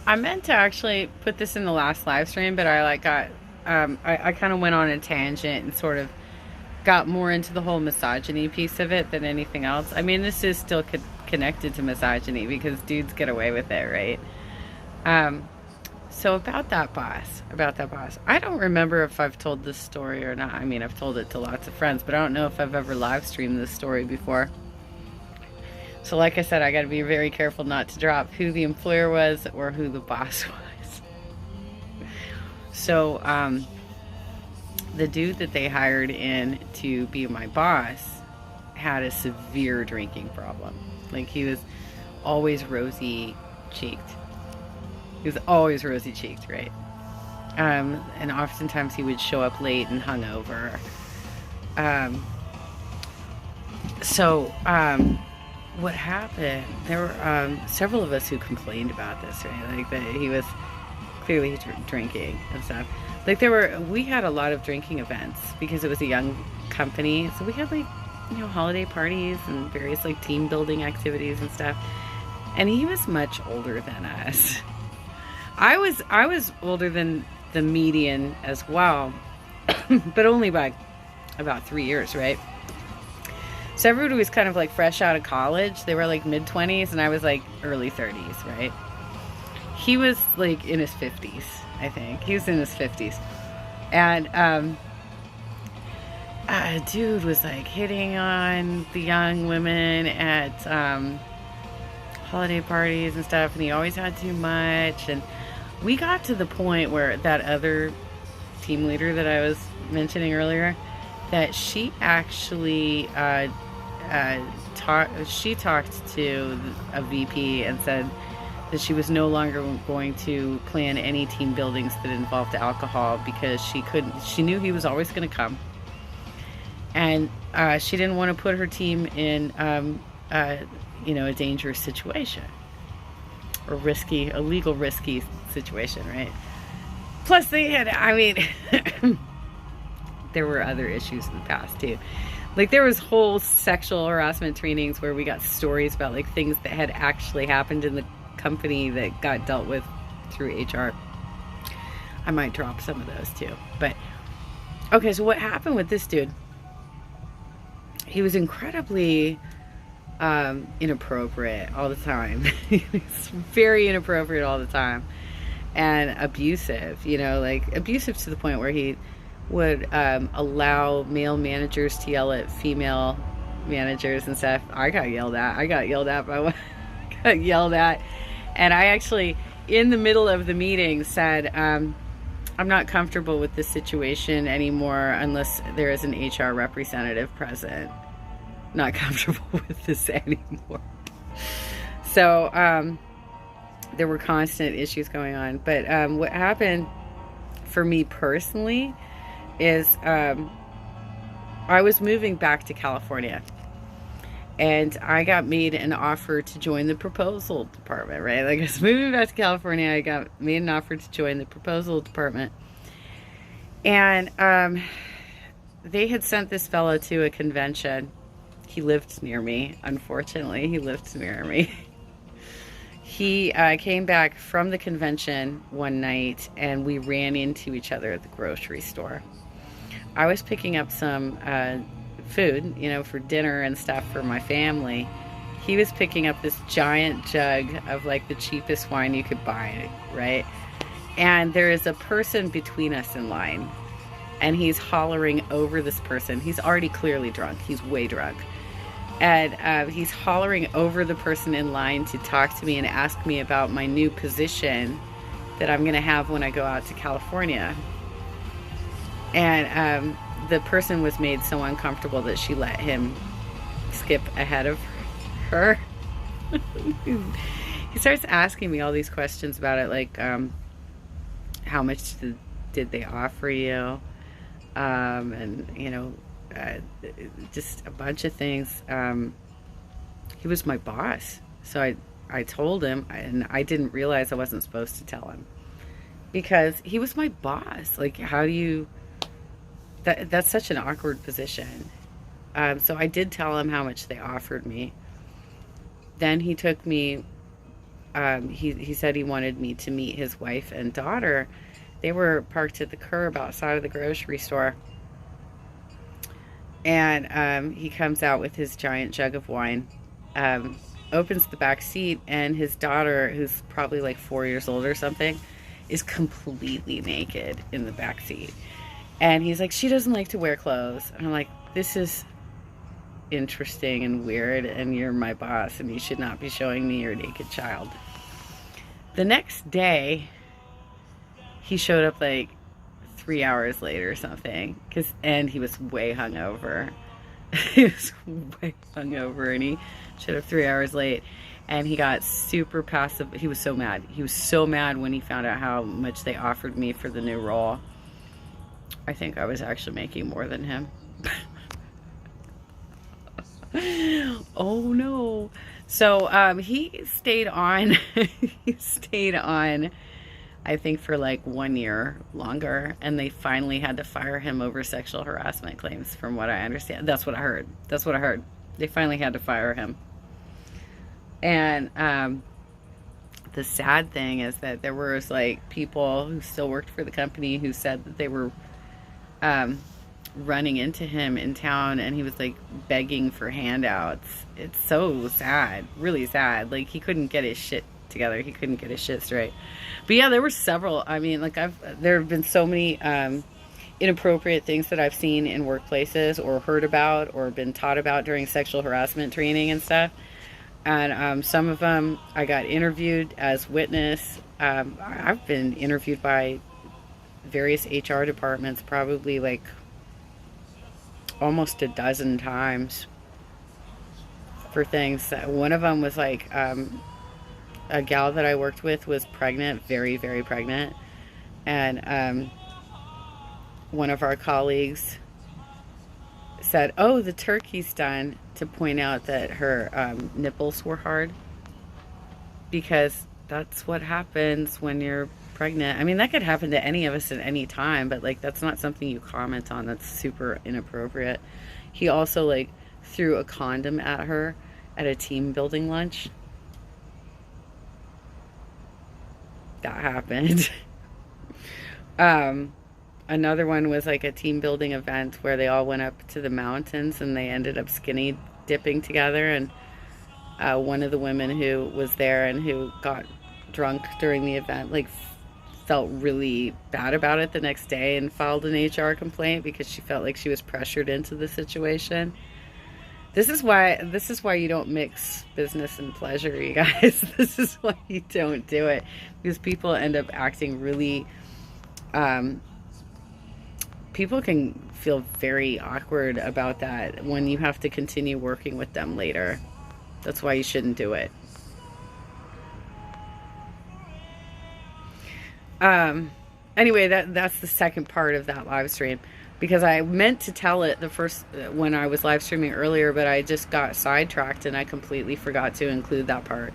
I meant to actually put this in the last live stream, but I like got I kind of went on a tangent and sort of got more into the whole misogyny piece of it than anything else. I mean, this is still connected to misogyny because dudes get away with it, right? Um, so about that boss, I don't remember if I've told this story or not. I mean, I've told it to lots of friends, but I don't know if I've ever live streamed this story before. So, like I said, I got to be very careful not to drop who the employer was or who the boss was. So, the dude that they hired in to be my boss had a severe drinking problem. Like, he was always rosy cheeked. He was always rosy cheeked, right? And oftentimes he would show up late and hungover. Um, so, what happened? There were several of us who complained about this, right? Like that he was clearly drinking and stuff. Like we had a lot of drinking events because it was a young company, so we had like holiday parties and various like team building activities and stuff. And he was much older than us. I was older than the median as well, but only by about 3 years, right? So everybody was kind of like fresh out of college. They were like mid 20s, and I was like early 30s, right? He was like in his 50s, I think. He was in his 50s. And dude was like hitting on the young women at holiday parties and stuff, and he always had too much. And we got to the point where that other team leader that I was mentioning earlier, that she actually talked to a VP and said that she was no longer going to plan any team buildings that involved alcohol because she knew he was always going to come, and she didn't want to put her team in a dangerous situation or a legal risky situation, right? Plus they had, I mean, there were other issues in the past too. Like there was whole sexual harassment trainings where we got stories about like things that had actually happened in the company that got dealt with through HR. I might drop some of those too. But okay, so what happened with this dude? He was incredibly inappropriate all the time. He was very inappropriate all the time and abusive, like abusive to the point where he would allow male managers to yell at female managers and stuff. I got yelled at. I got yelled at by one. Got yelled at. And I actually, in the middle of the meeting, said, I'm not comfortable with this situation anymore unless there is an HR representative present. Not comfortable with this anymore. So there were constant issues going on. But what happened for me personally is I was moving back to California, and I got made an offer to join the proposal department, right? Like I was moving back to California, I got made an offer to join the proposal department. And they had sent this fellow to a convention. He lived near me, unfortunately. He lived near me. He came back from the convention one night, and we ran into each other at the grocery store. I was picking up some food, for dinner and stuff for my family. He was picking up this giant jug of like the cheapest wine you could buy, right? And there is a person between us in line, and he's hollering over this person. He's already clearly drunk. He's way drunk. And he's hollering over the person in line to talk to me and ask me about my new position that I'm going to have when I go out to California. And the person was made so uncomfortable that she let him skip ahead of her. He starts asking me all these questions about it, like how much did they offer you, and just a bunch of things. He was my boss, so I told him, and I didn't realize I wasn't supposed to tell him because he was my boss. Like, how do you? That's such an awkward position. So I did tell him how much they offered me. Then he took me he said he wanted me to meet his wife and daughter. They were parked at the curb outside of the grocery store. And he comes out with his giant jug of wine, opens the back seat, and his daughter, who's probably like 4 years old or something, is completely naked in the back seat. And he's like, she doesn't like to wear clothes. And I'm like, this is interesting and weird, and you're my boss, and you should not be showing me your naked child. The next day, he showed up like 3 hours later or something, and he was way hungover. He was way hungover, and he showed up 3 hours late, and he got super passive. He was so mad. He was so mad when he found out how much they offered me for the new role. I think I was actually making more than him. Oh no. So he stayed on. He stayed on, I think, for like 1 year longer, and they finally had to fire him over sexual harassment claims, from what I understand. That's what I heard. That's what I heard. They finally had to fire him. And the sad thing is that there was like people who still worked for the company who said that they were running into him in town, and he was like begging for handouts. It's so sad, really sad. Like, he couldn't get his shit together. He couldn't get his shit straight. But yeah, there were several. I mean, like, there have been so many inappropriate things that I've seen in workplaces or heard about or been taught about during sexual harassment training and stuff. And some of them I got interviewed as witness. I've been interviewed by various HR departments probably like almost a dozen times for things. One of them was like a gal that I worked with was pregnant, very, very pregnant. And one of our colleagues said, "Oh, the turkey's done," to point out that her nipples were hard, because that's what happens when you're pregnant. I mean, that could happen to any of us at any time, but like, that's not something you comment on. That's super inappropriate. He also like threw a condom at her at a team building lunch. That happened. Another one was like a team building event where they all went up to the mountains and they ended up skinny dipping together, and one of the women who was there and who got drunk during the event like felt really bad about it the next day and filed an HR complaint because she felt like she was pressured into the situation. This is why you don't mix business and pleasure, you guys. This is why you don't do it, because people end up acting really people can feel very awkward about that when you have to continue working with them later. That's why you shouldn't do it. Anyway, that's the second part of that live stream, because I meant to tell it the first when I was live streaming earlier, but I just got sidetracked and I completely forgot to include that part.